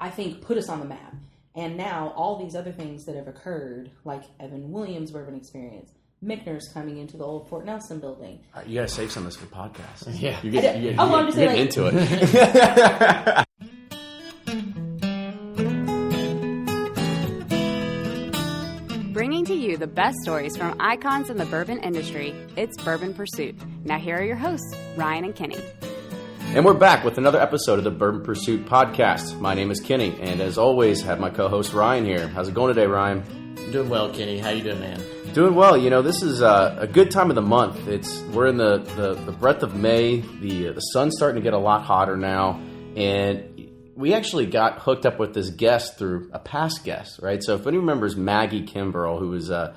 I think, put us on the map. And now all these other things that have occurred, like Evan Williams' Bourbon Experience, Michner's coming into the old Fort Nelson building. You got to save some of this for podcasts. Yeah. You're getting into it. Bringing to you the best stories from icons in the bourbon industry, it's Bourbon Pursuit. Now here are your hosts, Ryan and Kenny. And we're back with another episode of the Bourbon Pursuit podcast. My name is Kenny, and as always, have my co-host Ryan here. How's it going today, Ryan? Doing well, Kenny. How you doing, man? Doing well. You know, this is a good time of the month. We're in the breadth of May. The sun's starting to get a lot hotter now, and we actually got hooked up with this guest through a past guest, right? So if anyone remembers Maggie Kimbrell, who is an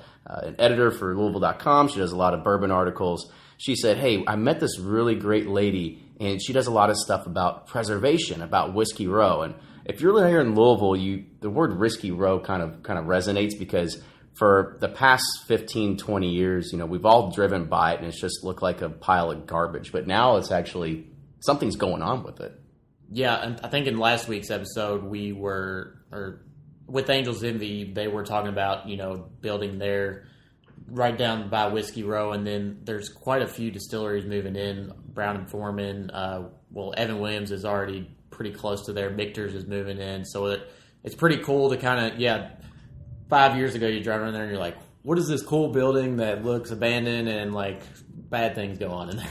editor for Louisville.com, she does a lot of bourbon articles. She said, hey, I met this really great lady, and she does a lot of stuff about preservation, about Whiskey Row. And if you're here in Louisville, the word Whiskey Row kind of resonates because for the past 15, 20 years, you know, we've all driven by it and it's just looked like a pile of garbage. But now it's actually, something's going on with it. Yeah, and I think in last week's episode with Angel's Envy, they were talking about, you know, building their right down by Whiskey Row, and then there's quite a few distilleries moving in. Brown and Foreman, Evan Williams is already pretty close to there. Michter's is moving in, so it's pretty cool to kind of, 5 years ago you drive around there and you're like, what is this cool building that looks abandoned and like bad things go on in there?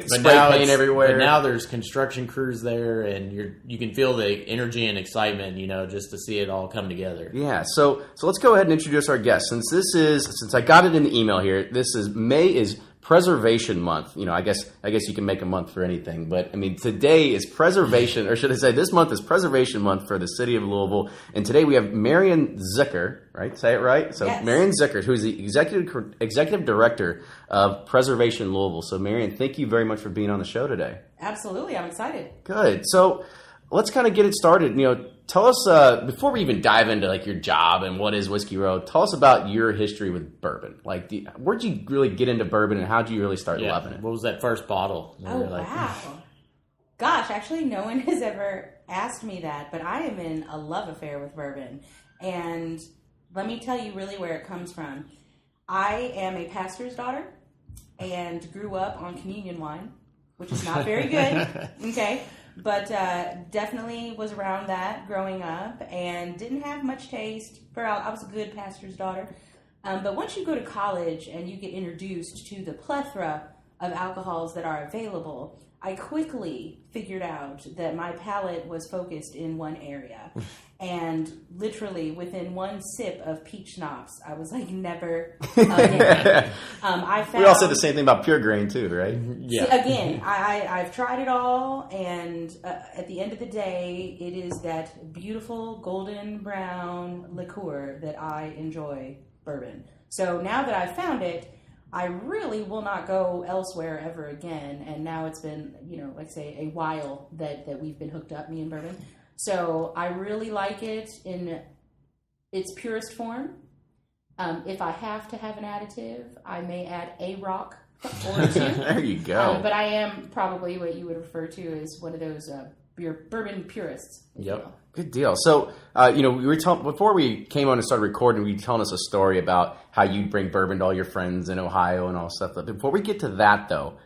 But now paint everywhere. But now there's construction crews there, and you can feel the energy and excitement, you know, just to see it all come together. Yeah, so let's go ahead and introduce our guest. Since I got it in the email here, May is Preservation Month. You know, I guess you can make a month for anything, but I mean, today is Preservation, or should I say, this month is Preservation Month for the city of Louisville. And today we have Marianne Zickuhr, right? Say it right. So yes. Marianne Zickuhr, who's the executive director of Preservation Louisville. So Marianne, thank you very much for being on the show today. Absolutely, I'm excited. Good. So let's kind of get it started. You know, tell us, before we even dive into like your job and what is Whiskey Row, tell us about your history with bourbon. Like, where'd you really get into bourbon and how'd you really start loving it? What was that first bottle? Wow. Gosh, actually no one has ever asked me that, but I am in a love affair with bourbon. And let me tell you really where it comes from. I am a pastor's daughter and grew up on communion wine, which is not very good, okay? But definitely was around that growing up and didn't have much taste. I was a good pastor's daughter. But once you go to college and you get introduced to the plethora of alcohols that are available, I quickly figured out that my palate was focused in one area. And literally within one sip of peach schnapps, I was like, never again. We all said the same thing about pure grain too, right? Yeah. See, again, I've tried it all, and at the end of the day, it is that beautiful golden brown liqueur that I enjoy bourbon. So now that I've found it, I really will not go elsewhere ever again. And now it's been, like say, a while that we've been hooked up, me and bourbon. So I really like it in its purest form. If I have to have an additive, I may add a rock or two. There you go. But I am probably what you would refer to as one of those bourbon purists. Yep. Good deal. So, we were before we came on and started recording, we were telling us a story about how you bring bourbon to all your friends in Ohio and all stuff. But before we get to that, though,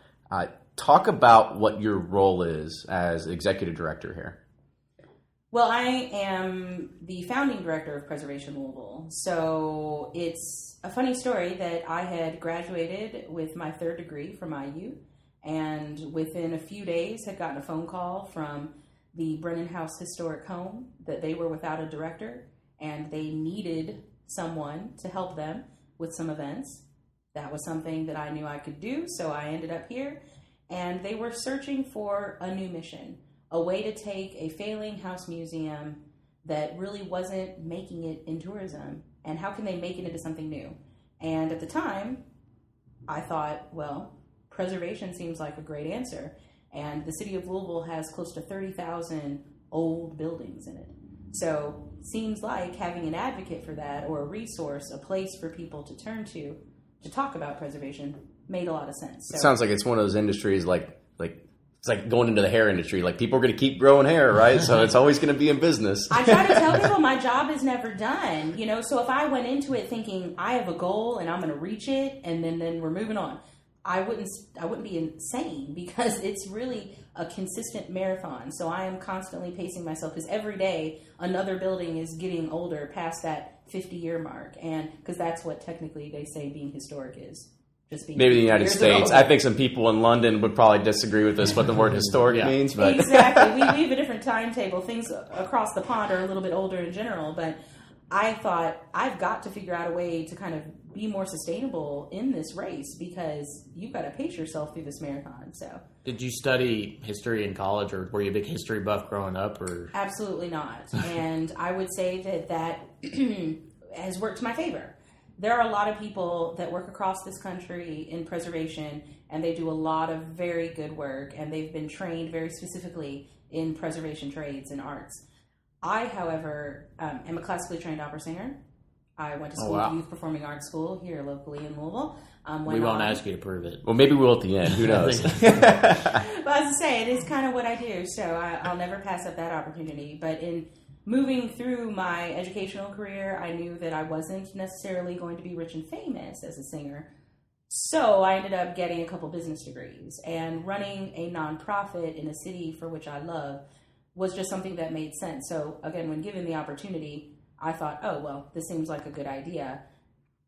talk about what your role is as executive director here. Well, I am the founding director of Preservation Louisville. So it's a funny story that I had graduated with my third degree from IU, and within a few days had gotten a phone call from the Brennan House Historic Home that they were without a director and they needed someone to help them with some events. That was something that I knew I could do, so I ended up here, and they were searching for a new mission. A way to take a failing house museum that really wasn't making it in tourism, and how can they make it into something new? And at the time, I thought, well, preservation seems like a great answer. And the city of Louisville has close to 30,000 old buildings in it. So seems like having an advocate for that, or a resource, a place for people to turn to talk about preservation, made a lot of sense. So, it sounds like it's one of those industries like it's like going into the hair industry. Like, people are going to keep growing hair, right? So it's always going to be in business. I try to tell people my job is never done, you know? So if I went into it thinking I have a goal and I'm going to reach it and then we're moving on, I wouldn't be insane, because it's really a consistent marathon. So I am constantly pacing myself, because every day another building is getting older past that 50-year mark. And because that's what technically they say being historic is. Just being maybe the United States. Old. I think some people in London would probably disagree with us what the word historic means. But Exactly. We have a different timetable. Things across the pond are a little bit older in general, but I thought I've got to figure out a way to kind of be more sustainable in this race, because you've got to pace yourself through this marathon. So, did you study history in college, or were you a big history buff growing up? Or absolutely not. And I would say that has worked to my favor. There are a lot of people that work across this country in preservation, and they do a lot of very good work, and they've been trained very specifically in preservation trades and arts. I, however, am a classically trained opera singer. I went to school, Youth Performing Arts School here locally in Louisville. We won't ask you to prove it. Well, maybe we will at the end. Who knows? But as I say, it is kind of what I do, so I'll never pass up that opportunity. But in moving through my educational career, I knew that I wasn't necessarily going to be rich and famous as a singer. So I ended up getting a couple business degrees, and running a nonprofit in a city for which I love was just something that made sense. So again, when given the opportunity, I thought, oh, well, this seems like a good idea.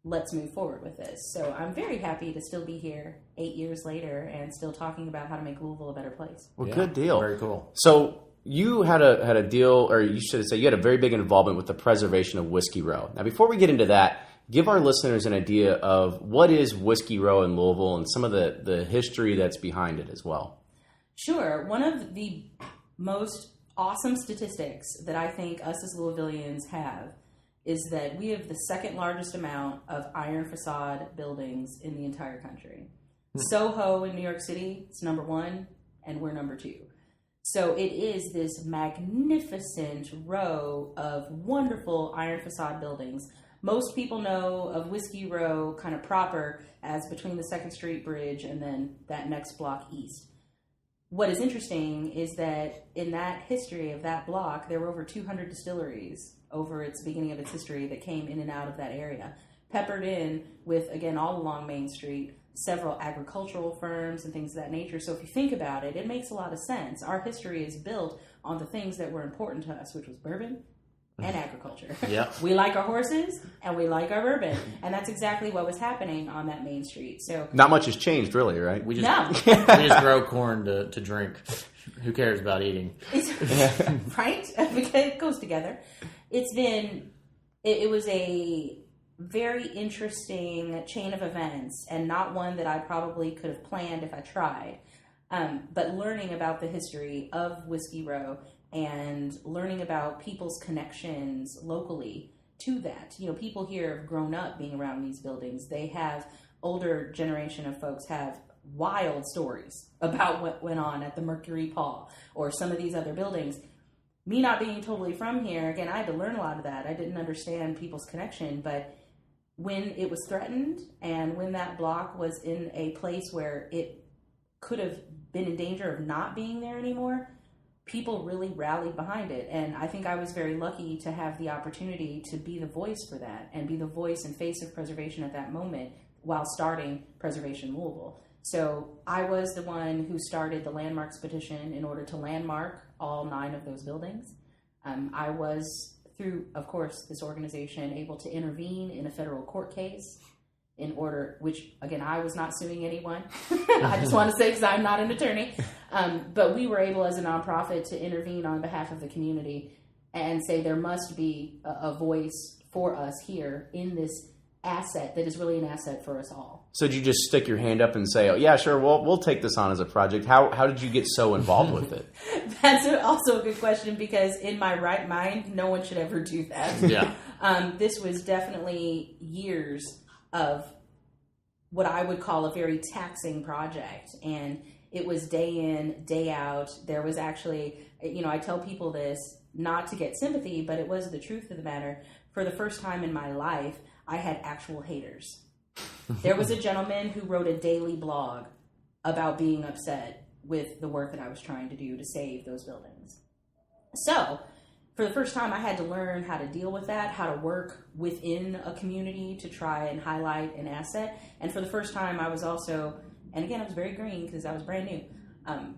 Let's move forward with this. So I'm very happy to still be here 8 years later and still talking about how to make Louisville a better place. Well, good deal. Very cool. So you had a deal, or you should say you had a very big involvement with the preservation of Whiskey Row. Now, before we get into that, give our listeners an idea of what is Whiskey Row in Louisville and some of the history that's behind it as well. Sure. One of the most awesome statistics that I think us as Louisvillians have is that we have the second largest amount of iron facade buildings in the entire country. Soho in New York City is number 1, and we're number 2. So it is this magnificent row of wonderful iron facade buildings. Most people know of Whiskey Row kind of proper as between the 2nd Street Bridge and then that next block east. What is interesting is that in that history of that block, there were over 200 distilleries over its beginning of its history that came in and out of that area, peppered in with, again, all along Main Street, several agricultural firms and things of that nature. So if you think about it, it makes a lot of sense. Our history is built on the things that were important to us, which was bourbon and agriculture. Yep. We like our horses and we like our bourbon. And that's exactly what was happening on that Main Street. So not much has changed, really, right? We just grow corn to drink. Who cares about eating? Right? Because it goes together. It was a very interesting chain of events, and not one that I probably could have planned if I tried. But learning about the history of Whiskey Row and learning about people's connections locally to that. You know, people here have grown up being around these buildings. They have, older generation of folks have wild stories about what went on at the Mercury Paul or some of these other buildings. Me not being totally from here, again, I had to learn a lot of that. I didn't understand people's connection, but when it was threatened and when that block was in a place where it could have been in danger of not being there anymore, people really rallied behind it. And I think I was very lucky to have the opportunity to be the voice for that and be the voice and face of preservation at that moment while starting Preservation Louisville. So I was the one who started the landmarks petition in order to landmark all 9 of those buildings. I was, through, of course, this organization, able to intervene in a federal court case in order, which, again, I was not suing anyone. I just want to say, because I'm not an attorney. But we were able, as a nonprofit, to intervene on behalf of the community and say there must be a voice for us here in this asset that is really an asset for us all. So did you just stick your hand up and say, oh, yeah, sure, we'll take this on as a project? How did you get so involved with it? That's also a good question, because in my right mind, no one should ever do that. Yeah. This was definitely years of what I would call a very taxing project. And it was day in, day out. There was actually, I tell people this not to get sympathy, but it was the truth of the matter. For the first time in my life, I had actual haters. There was a gentleman who wrote a daily blog about being upset with the work that I was trying to do to save those buildings. So for the first time, I had to learn how to deal with that, how to work within a community to try and highlight an asset. And for the first time, I was also, and again, I was very green because I was brand new.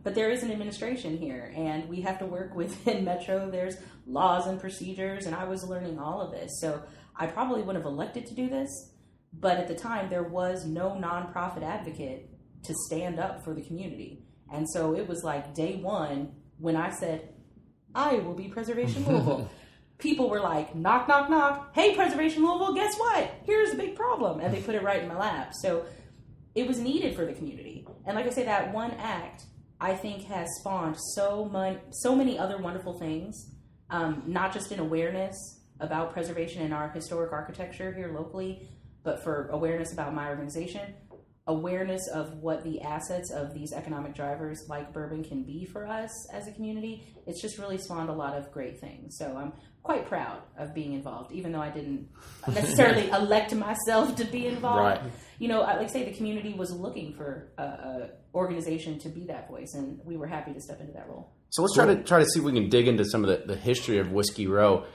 But there is an administration here, and we have to work within Metro. There's laws and procedures, and I was learning all of this. So I probably would have elected to do this, but at the time, there was no nonprofit advocate to stand up for the community. And so it was like day one when I said, I will be Preservation Louisville. People were like, knock, knock, knock. Hey, Preservation Louisville, guess what? Here's a big problem. And they put it right in my lap. So it was needed for the community. And like I say, that one act, I think, has spawned so many other wonderful things, not just in awareness about preservation in our historic architecture here locally, but for awareness about my organization, awareness of what the assets of these economic drivers like Bourbon can be for us as a community. It's just really spawned a lot of great things. So I'm quite proud of being involved, even though I didn't necessarily elect myself to be involved. Right. You know, like I say, the community was looking for a organization to be that voice, and we were happy to step into that role. So let's try to see if we can dig into some of the history of Whiskey Row.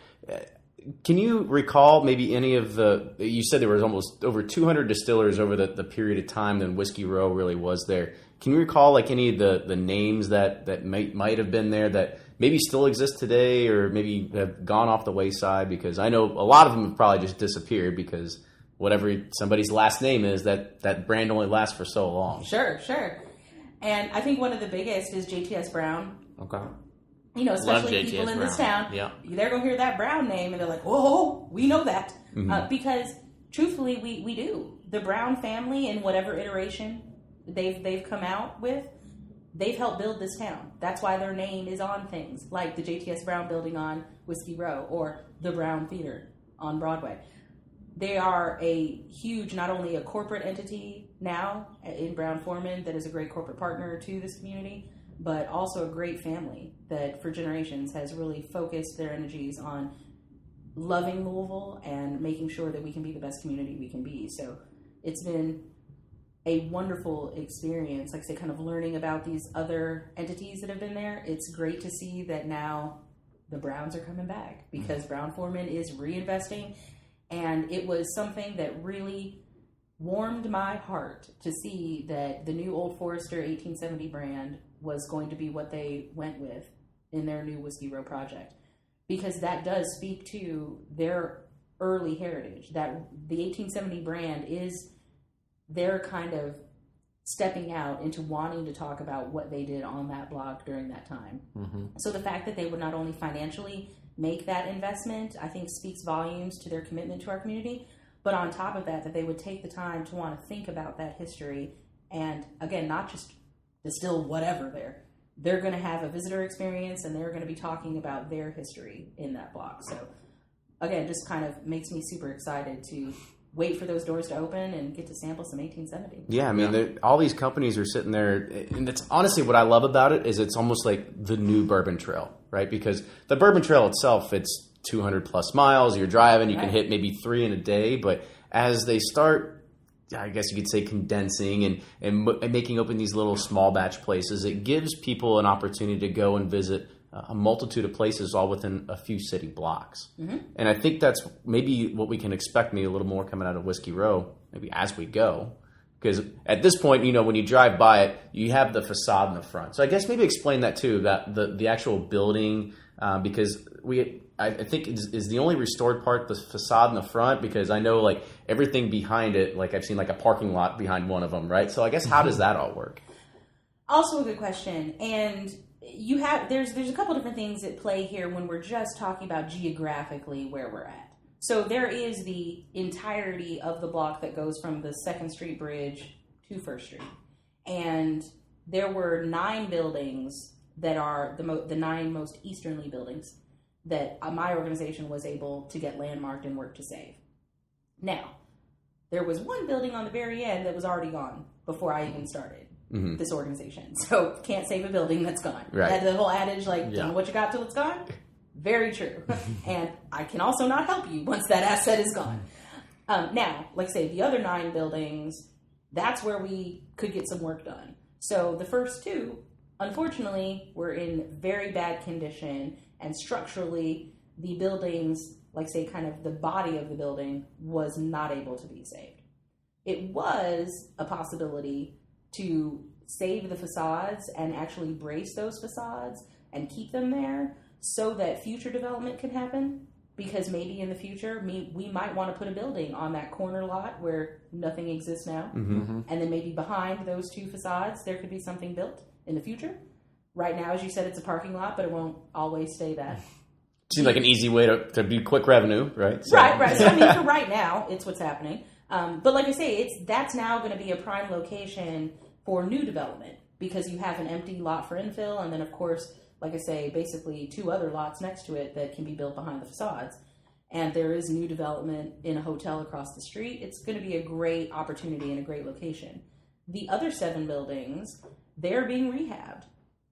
Can you recall maybe any of you said there was almost over 200 distillers over the period of time that Whiskey Row really was there. Can you recall like any of the names that might have been there that maybe still exist today or maybe have gone off the wayside? Because I know a lot of them have probably just disappeared because whatever somebody's last name is, that brand only lasts for so long. Sure. And I think one of the biggest is JTS Brown. Okay. You know, especially people in this town, they're going to hear that Brown name and they're like, whoa, we know that. Mm-hmm. Because truthfully, we do. The Brown family, in whatever iteration they've come out with, they've helped build this town. That's why their name is on things like the JTS Brown building on Whiskey Row or the Brown Theater on Broadway. They are a huge, not only a corporate entity now in Brown Forman that is a great corporate partner to this community, but also a great family that for generations has really focused their energies on loving Louisville and making sure that we can be the best community we can be. So it's been a wonderful experience, like I say, kind of learning about these other entities that have been there. It's great to see that now the Browns are coming back because Brown Forman is reinvesting. And it was something that really warmed my heart to see that the new Old Forester 1870 brand was going to be what they went with in their new Whiskey Row project. Because that does speak to their early heritage. That the 1870 brand is their kind of stepping out into wanting to talk about what they did on that block during that time. Mm-hmm. So the fact that they would not only financially make that investment, I think speaks volumes to their commitment to our community. But on top of that they would take the time to want to think about that history and, again, not just distill whatever there. They're going to have a visitor experience and they're going to be talking about their history in that block. So, again, just kind of makes me super excited to wait for those doors to open and get to sample some 1870. Yeah, I mean, all these companies are sitting there, and that's honestly what I love about it is it's almost like the new Bourbon Trail, right? Because the Bourbon Trail itself, it's 200 plus miles. You're driving, you can hit maybe 3 in a day, but as they start, I guess you could say, condensing and making open these little small batch places, it gives people an opportunity to go and visit a multitude of places all within a few city blocks. Mm-hmm. And I think that's maybe what we can expect maybe a little more coming out of Whiskey Row, maybe as we go. Because at this point, you know, when you drive by it, you have the facade in the front. So I guess maybe explain that too, that the actual building, because I think is the only restored part the facade in the front, because I know like everything behind it, like I've seen like a parking lot behind one of them, right? So I guess how does that all work? Also a good question. And there's a couple different things at play here when we're just talking about geographically where we're at. So there is the entirety of the block that goes from the 2nd Street Bridge to 1st Street. And there were 9 buildings that are the 9 most easternly buildings that my organization was able to get landmarked and work to save. Now, there was one building on the very end that was already gone before I even started. Mm-hmm. This organization. So can't save a building that's gone. Right. The whole adage, like, don't know what you got till it's gone. Very true. And I can also not help you once that asset is gone. Now, like I say, the other 9 buildings, that's where we could get some work done. So the first 2 Unfortunately, were in very bad condition, and structurally, the buildings, like say kind of the body of the building, was not able to be saved. It was a possibility to save the facades and actually brace those facades and keep them there so that future development could happen. Because maybe in the future, we might want to put a building on that corner lot where nothing exists now. And then maybe behind those two facades, there could be something built in the future. Right now, as you said, it's a parking lot, but it won't always stay that. Seems like an easy way to be quick revenue, right? So. Right. So, I mean, for right now, it's what's happening. But like I say, that's now going to be a prime location for new development because you have an empty lot for infill, and then, of course, like I say, basically 2 other lots next to it that can be built behind the facades. And there is new development in a hotel across the street. It's going to be a great opportunity and a great location. The other 7 buildings, they're being rehabbed.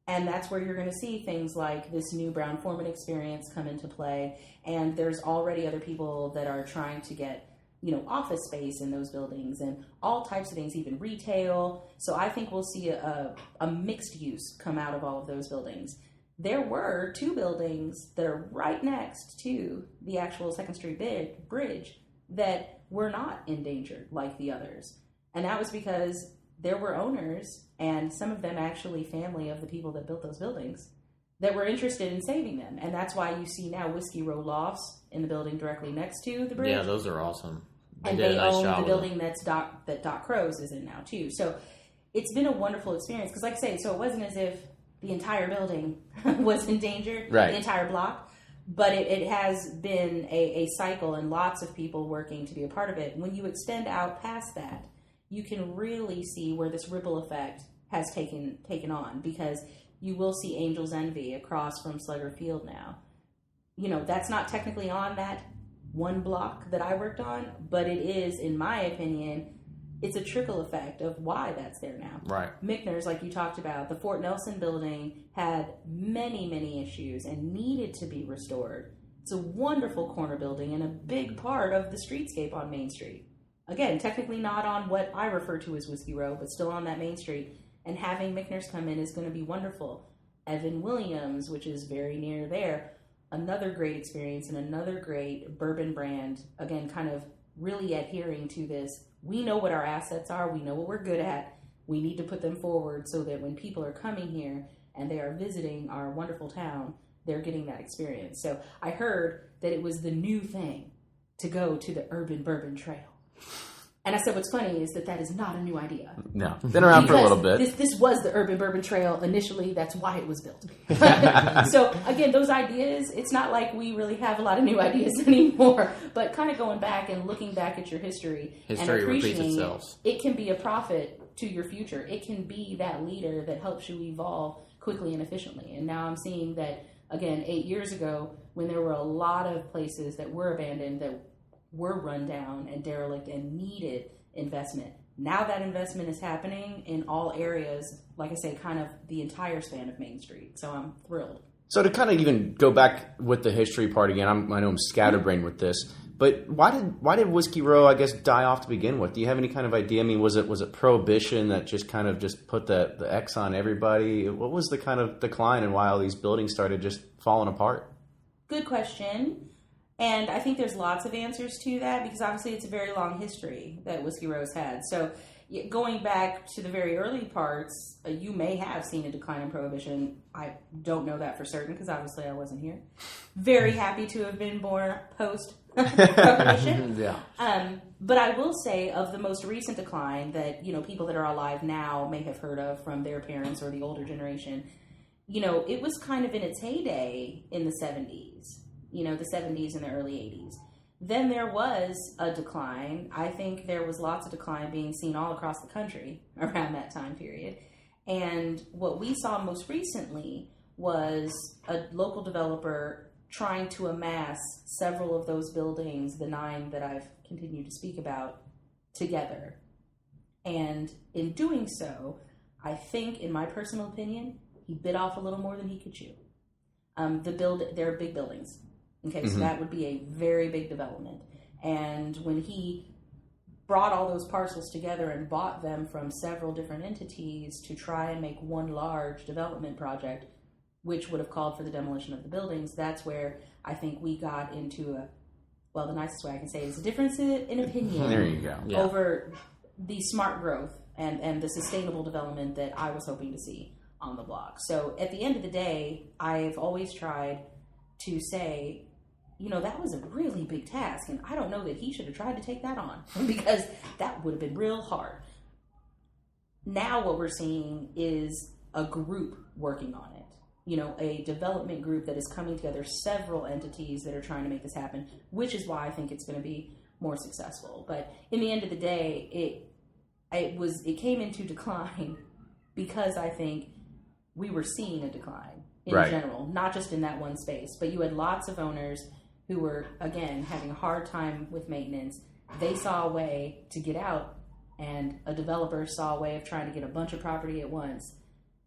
And that's where you're going to see things like this new Brown-Forman experience come into play. And there's already other people that are trying to get, office space in those buildings and all types of things, even retail. So I think we'll see a mixed use come out of all of those buildings. There were 2 buildings that are right next to the actual 2nd Street Bridge that were not endangered like the others. And that was because there were owners, and some of them actually family of the people that built those buildings, that were interested in saving them. And that's why you see now Whiskey Row Lofts in the building directly next to the bridge. Yeah, those are awesome. They own the building that Doc Crow's is in now, too. So it's been a wonderful experience. Because like I say, so it wasn't as if the entire building was endangered, right. The entire block. But it has been a cycle and lots of people working to be a part of it. When you extend out past that, you can really see where this ripple effect has taken on, because you will see Angel's Envy across from Slugger Field now. That's not technically on that one block that I worked on, but it is, in my opinion, it's a trickle effect of why that's there now. Right. Michner's, like you talked about, the Fort Nelson building had many, many issues and needed to be restored. It's a wonderful corner building and a big part of the streetscape on Main Street. Again, technically not on what I refer to as Whiskey Row, but still on that Main Street. And having Michner's come in is going to be wonderful. Evan Williams, which is very near there, another great experience and another great bourbon brand, again, kind of really adhering to this. We know what our assets are. We know what we're good at. We need to put them forward so that when people are coming here and they are visiting our wonderful town, they're getting that experience. So I heard that it was the new thing to go to the Urban Bourbon Trail. And I said, what's funny is that is not a new idea. No, been around for a little bit. This was the Urban Bourbon Trail initially. That's why it was built. So again, those ideas, it's not like we really have a lot of new ideas anymore, but kind of going back and looking back at your history and repeats appreciating itself. It can be a profit to your future. It can be that leader that helps you evolve quickly and efficiently. And now I'm seeing that, again, 8 years ago, when there were a lot of places that were abandoned, that were run down and derelict and needed investment. Now that investment is happening in all areas, like I say, kind of the entire span of Main Street. So I'm thrilled. So to kind of even go back with the history part again, I know I'm scatterbrained with this, but why did Whiskey Row, I guess, die off to begin with? Do you have any kind of idea? I mean, was it Prohibition that just kind of just put the X on everybody? What was the kind of decline and why all these buildings started just falling apart? Good question. And I think there's lots of answers to that because obviously it's a very long history that Whiskey Row's had. So going back to the very early parts, you may have seen a decline in Prohibition. I don't know that for certain because obviously I wasn't here. Very happy to have been born post-Prohibition. Yeah. But I will say of the most recent decline that, people that are alive now may have heard of from their parents or the older generation, it was kind of in its heyday in the 70s. The 70s and the early 80s. Then there was a decline. I think there was lots of decline being seen all across the country around that time period. And what we saw most recently was a local developer trying to amass several of those buildings, the 9 that I've continued to speak about, together. And in doing so, I think, in my personal opinion, he bit off a little more than he could chew. They're big buildings. Okay, so that would be a very big development. And when he brought all those parcels together and bought them from several different entities to try and make one large development project, which would have called for the demolition of the buildings, that's where I think we got into the nicest way I can say it is a difference in opinion There you go. Yeah. over the smart growth and the sustainable development that I was hoping to see on the block. So at the end of the day, I've always tried to say, that was a really big task, and I don't know that he should have tried to take that on because that would have been real hard. Now what we're seeing is a group working on it. A development group that is coming together, several entities that are trying to make this happen, which is why I think it's going to be more successful. But in the end of the day, it came into decline because I think we were seeing a decline in general, not just in that one space, but you had lots of owners who were, again, having a hard time with maintenance. They saw a way to get out, and a developer saw a way of trying to get a bunch of property at once.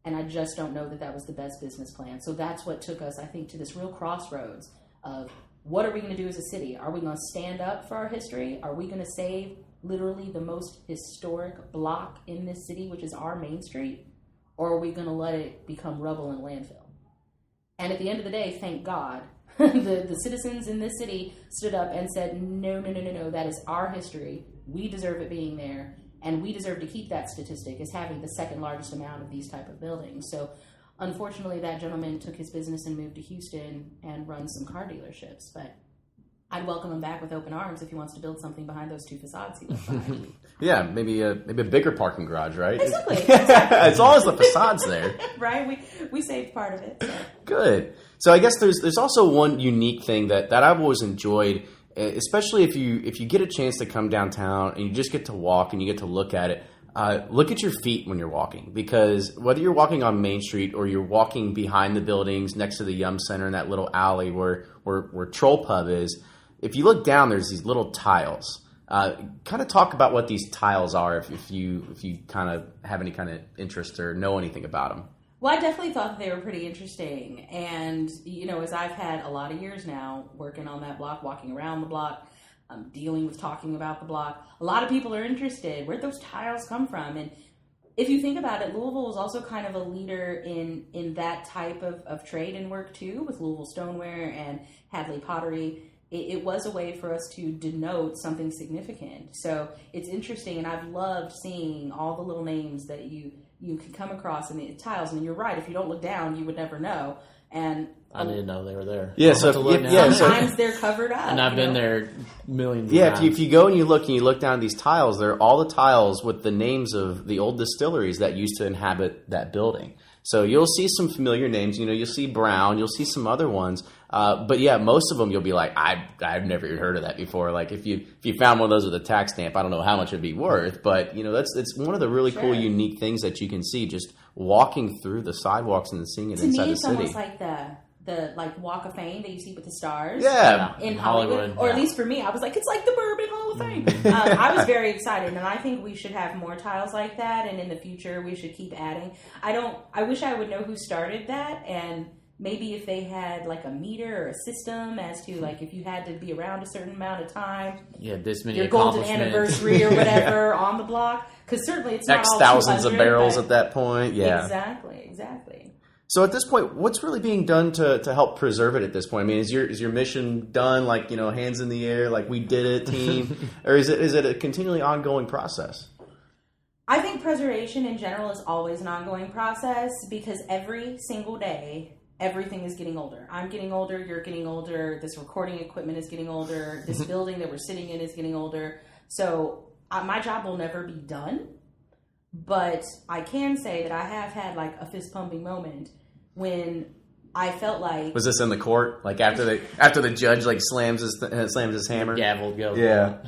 And I just don't know that was the best business plan. So that's what took us, I think, to this real crossroads of what are we going to do as a city? Are we going to stand up for our history? Are we going to save literally the most historic block in this city, which is our Main Street? Or are we going to let it become rubble and landfill? And at the end of the day, thank God, the citizens in this city stood up and said, no, that is our history. We deserve it being there. And we deserve to keep that statistic as having the second largest amount of these type of buildings. So unfortunately, that gentleman took his business and moved to Houston and runs some car dealerships. But I'd welcome him back with open arms if he wants to build something behind those two facades he left behind. Yeah, maybe a bigger parking garage, right? Exactly. As long as the facade's there. Right? We saved part of it. So. Good. So I guess there's also one unique thing that I've always enjoyed, especially if you get a chance to come downtown and you just get to walk and you get to look at it. Look at your feet when you're walking, because whether you're walking on Main Street or you're walking behind the buildings next to the Yum Center in that little alley where Troll Pub is, if you look down, there's these little tiles. Kind of talk about what these tiles are if you kind of have any kind of interest or know anything about them. Well, I definitely thought that they were pretty interesting. And, as I've had a lot of years now working on that block, walking around the block, dealing with talking about the block, a lot of people are interested. Where'd those tiles come from? And if you think about it, Louisville is also kind of a leader in that type of trade and work too, with Louisville Stoneware and Hadley Pottery. It was a way for us to denote something significant. So it's interesting, and I've loved seeing all the little names that you can come across in the tiles. And you're right, if you don't look down, you would never know. And I didn't know they were there. Yeah, so sometimes they're covered up. And I've been there millions of times. If you go and you look down at these tiles, they're all the tiles with the names of the old distilleries that used to inhabit that building. So you'll see some familiar names. You'll see Brown, you'll see some other ones. But yeah, most of them you'll be like, I've never even heard of that before. Like if you found one of those with a tax stamp, I don't know how much it'd be worth. But it's one of the really cool, unique things that you can see just walking through the sidewalks and seeing it inside the city. To me, it's almost like the Walk of Fame that you see with the stars. Yeah, in Hollywood. Or at least for me, I was like, it's like the Bourbon Hall of Fame. I was very excited, and I think we should have more tiles like that, and in the future we should keep adding. I wish I would know who started that, and maybe if they had like a meter or a system as to like if you had to be around a certain amount of time. Yeah, this many your golden anniversary or whatever on the block. Because certainly it's not X all thousands of barrels at that point. Yeah, exactly. So at this point, what's really being done to help preserve it at this point? I mean, is your mission done, like, hands in the air, like we did it, team? Or is it a continually ongoing process? I think preservation in general is always an ongoing process because every single day, everything is getting older. I'm getting older, you're getting older, this recording equipment is getting older, this building that we're sitting in is getting older. So my job will never be done, but I can say that I have had like a fist pumping moment when I felt like... Was this in the court? Like after the judge like slams his hammer? Gavel goes. Yeah.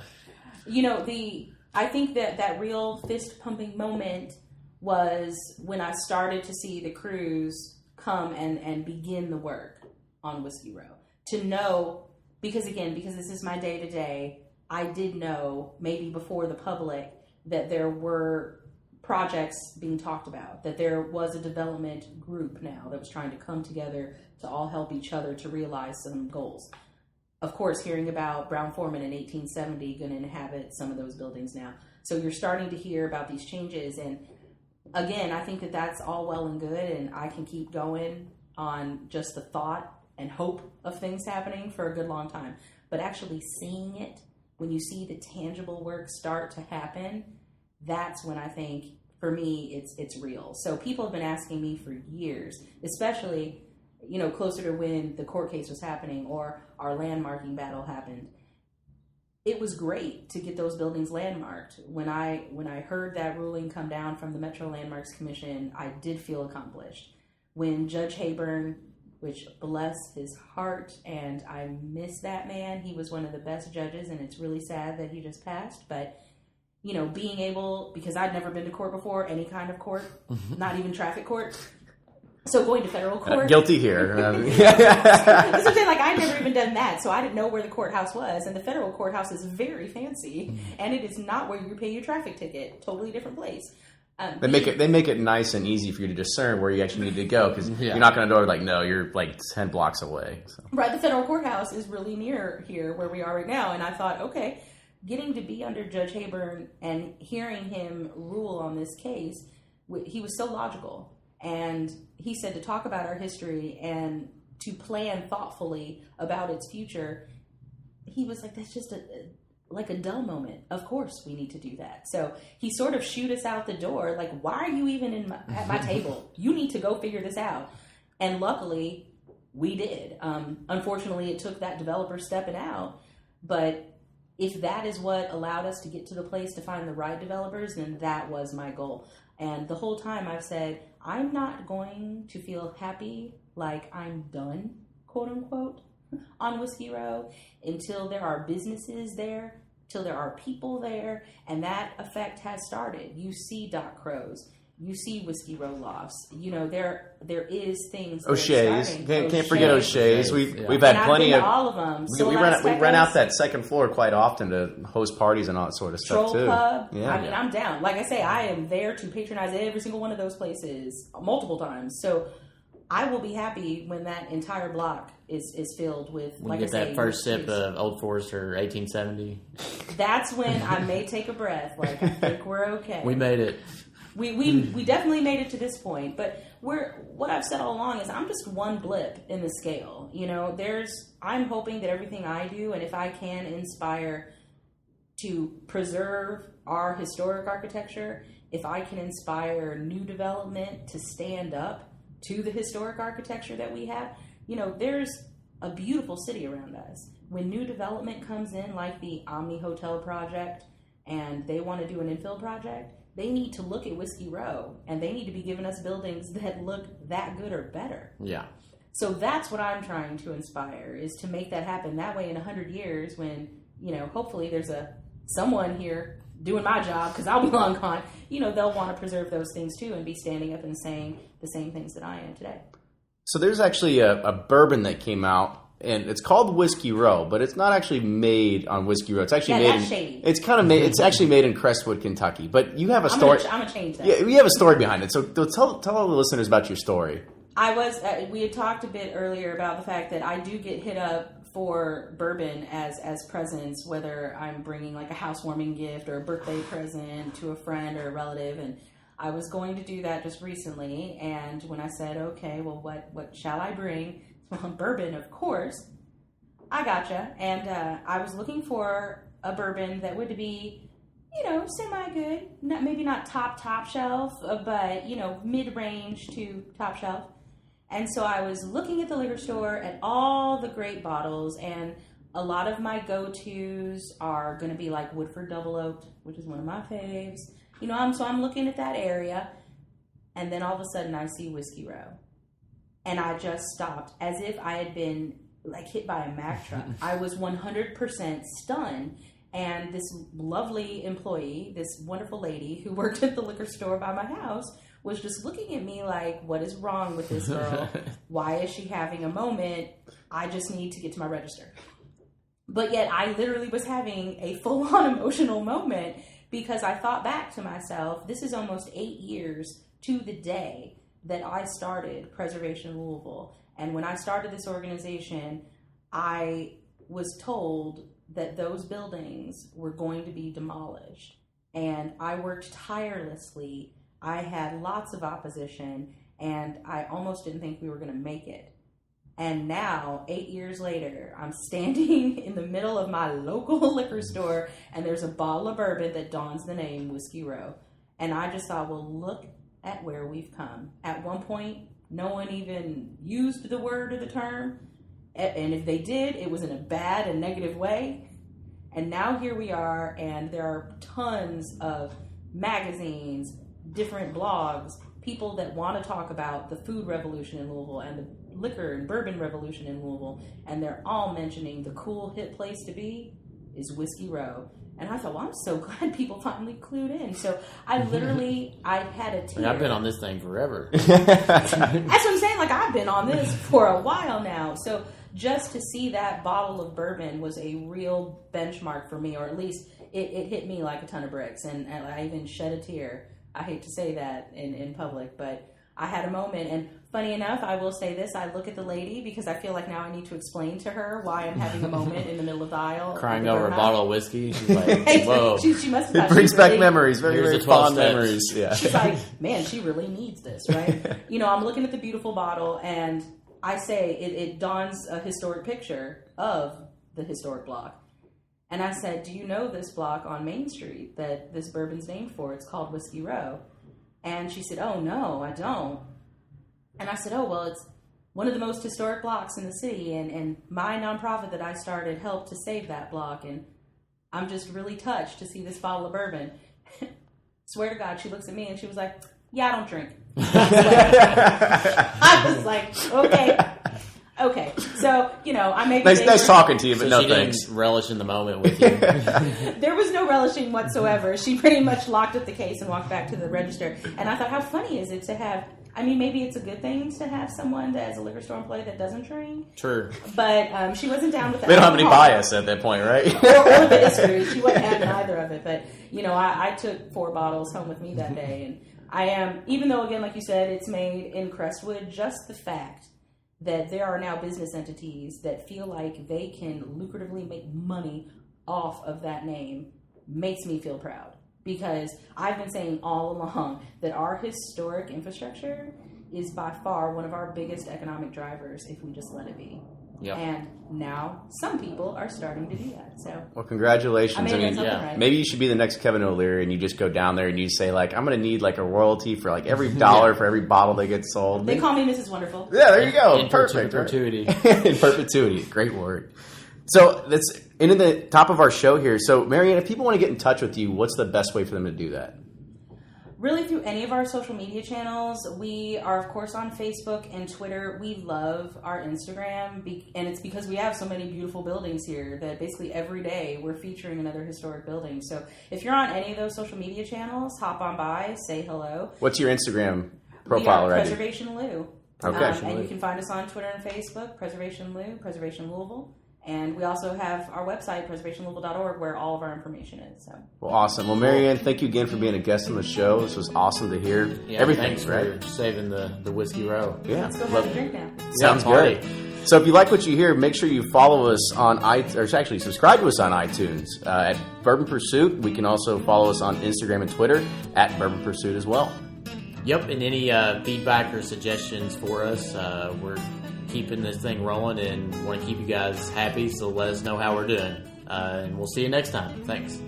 I think that real fist pumping moment was when I started to see the crews come and begin the work on Whiskey Row. To know, because this is my day to day, I did know maybe before the public that there were projects being talked about, that there was a development group now that was trying to come together to all help each other to realize some goals. of course, hearing about Brown-Forman in 1870 going to inhabit some of those buildings now. So you're starting to hear about these changes. And again, I think that that's all well and good, and I can keep going on just the thought and hope of things happening for a good long time. But actually seeing it, when you see the tangible work start to happen, that's when I think, for me, it's real. So people have been asking me for years, especially, closer to when the court case was happening or our landmarking battle happened. It was great to get those buildings landmarked. When I heard that ruling come down from the Metro Landmarks Commission, I did feel accomplished. When Judge Hayburn, which bless his heart, and I miss that man, he was one of the best judges, and it's really sad that he just passed, but being able, because I'd never been to court before, any kind of court, not even traffic court. So going to federal court. Guilty here. That's what I'm I'd never even done that, so I didn't know where the courthouse was. And the federal courthouse is very fancy, and it is not where you pay your traffic ticket. Totally different place. They make it nice and easy for you to discern where you actually need to go, because you're not going to know no, you're 10 blocks away. So. Right, the federal courthouse is really near here where we are right now, and I thought, okay, getting to be under Judge Hayburn and hearing him rule on this case, he was so logical. And he said to talk about our history and to plan thoughtfully about its future. He was like, that's just a dull moment. Of course we need to do that. So he sort of shooed us out the door. Why are you even at my table? You need to go figure this out. And luckily we did. Unfortunately, it took that developer stepping out. But if that is what allowed us to get to the place to find the right developers, then that was my goal. And the whole time I've said, I'm not going to feel happy like I'm done, quote unquote, on Whiskey Row until there are businesses there, till there are people there, and that effect has started. You see Doc Crow's, you see Whiskey Row Lofts. There is things. O'Shea's, can't forget O'Shea's. We've had plenty of all of them. We rent out that second floor quite often to host parties and all that sort of stuff Troll too. Pub. Yeah. I'm down. Like I say, I am there to patronize every single one of those places multiple times. So I will be happy when that entire block is filled with. When you get that first sip of Old Forester 1870. That's when I may take a breath. I think we're okay. We made it. We definitely made it to this point, but what I've said all along is I'm just one blip in the scale. I'm hoping that everything I do, and if I can inspire to preserve our historic architecture, if I can inspire new development to stand up to the historic architecture that we have, there's a beautiful city around us. When new development comes in, like the Omni Hotel project, and they want to do an infill project, they need to look at Whiskey Row, and they need to be giving us buildings that look that good or better. Yeah. So that's what I'm trying to inspire, is to make that happen. That way in 100 years when, hopefully there's someone here doing my job, because I'll be long gone, they'll want to preserve those things too and be standing up and saying the same things that I am today. So there's actually a bourbon that came out, and it's called Whiskey Row, but it's not actually made on Whiskey Row. It's actually made. Shady. It's kind of made. It's actually made in Crestwood, Kentucky. But you have a story. I'm gonna change that. Yeah, we have a story behind it. So tell all the listeners about your story. We had talked a bit earlier about the fact that I do get hit up for bourbon as presents, whether I'm bringing a housewarming gift or a birthday present to a friend or a relative, and I was going to do that just recently. And when I said, okay, well, what shall I bring? Well, bourbon, of course. I gotcha. And I was looking for a bourbon that would be, semi-good. Maybe not top shelf, but, mid-range to top shelf. And so I was looking at the liquor store at all the great bottles, and a lot of my go-tos are going to be like Woodford Double Oaked, which is one of my faves. So I'm looking at that area, and then all of a sudden I see Whiskey Row. And I just stopped as if I had been hit by a Mack truck. I was 100% stunned. And this lovely employee, this wonderful lady who worked at the liquor store by my house, was just looking at me like, what is wrong with this girl? Why is she having a moment? I just need to get to my register. But yet I literally was having a full-on emotional moment because I thought back to myself, this is almost 8 years to the day that I started Preservation Louisville. And when I started this organization, I was told that those buildings were going to be demolished. And I worked tirelessly. I had lots of opposition, and I almost didn't think we were going to make it. And now, 8 years later, I'm standing in the middle of my local liquor store, and there's a bottle of bourbon that dons the name Whiskey Row. And I just thought, well, look at where we've come. At one point, no one even used the word or the term. And if they did, it was in a bad and negative way. And now here we are, and there are tons of magazines, different blogs, people that want to talk about the food revolution in Louisville and the liquor and bourbon revolution in Louisville, and they're all mentioning the cool, hip place to be is Whiskey Row. And I thought, well, I'm so glad people finally clued in. So I had a tear. I've been on this thing forever. That's what I'm saying. Like, I've been on this for a while now. So just to see that bottle of bourbon was a real benchmark for me, or at least it hit me like a ton of bricks. And I even shed a tear. I hate to say that in public, but I had a moment. And funny enough, I will say this, I look at the lady because I feel like now I need to explain to her why I'm having a moment in the middle of the aisle. Crying over a bottle of whiskey. She's like, whoa. She must have thought it brings back really, memories, very fond memories. Yeah. She's like, man, she really needs this, right? I'm looking at the beautiful bottle, and I say it dawns a historic picture of the historic block. And I said, do you know this block on Main Street that this bourbon's named for? It's called Whiskey Row. And she said, oh, no, I don't. And I said, oh, well, it's one of the most historic blocks in the city. And my nonprofit that I started helped to save that block. And I'm just really touched to see this bottle of bourbon. Swear to God, she looks at me and she was like, yeah, I don't drink. I was like, okay. So, I made nice talking to you, but no she thanks. Didn't relish in the moment with you. There was no relishing whatsoever. She pretty much locked up the case and walked back to the register. And I thought, how funny is it to have, maybe it's a good thing to have someone that is a liquor store employee that doesn't drink. True. But she wasn't down with that. They don't have any bias at that point, right? or the history. She wasn't having either of it. But, I took 4 bottles home with me that day. And I am, even though, again, like you said, it's made in Crestwood, just the fact that there are now business entities that feel like they can lucratively make money off of that name makes me feel proud. Because I've been saying all along that our historic infrastructure is by far one of our biggest economic drivers if we just let it be. Yep. And now some people are starting to do that. So, well, congratulations. Right. Maybe you should be the next Kevin O'Leary and you just go down there and you say, like, I'm going to need like a royalty for like every dollar for every bottle that gets sold. They call me Mrs. Wonderful. Yeah, there you go. In Perfect. perpetuity. In perpetuity. Great word. So that's into the top of our show here. So, Marianne, if people want to get in touch with you, what's the best way for them to do that? Really through any of our social media channels. We are, of course, on Facebook and Twitter. We love our Instagram, and it's because we have so many beautiful buildings here that basically every day we're featuring another historic building. So if you're on any of those social media channels, hop on by, say hello. What's your Instagram profile already? Preservation Lou. Okay. And you can find us on Twitter and Facebook, Preservation Lou, Preservation Louisville. And we also have our website, preservationlouisville.org, where all of our information is. So. Well, awesome. Well, Marianne, thank you again for being a guest on the show. This was awesome to hear. Yeah, everything. Thanks for saving the Whiskey Row. Yeah. Let's go have a drink now. Sounds great. So if you like what you hear, make sure you follow us on iTunes, or actually subscribe to us on iTunes at Bourbon Pursuit. We can also follow us on Instagram and Twitter at Bourbon Pursuit as well. Yep, and any feedback or suggestions for us, we're keeping this thing rolling and want to keep you guys happy, so let us know how we're doing. And we'll see you next time. Thanks.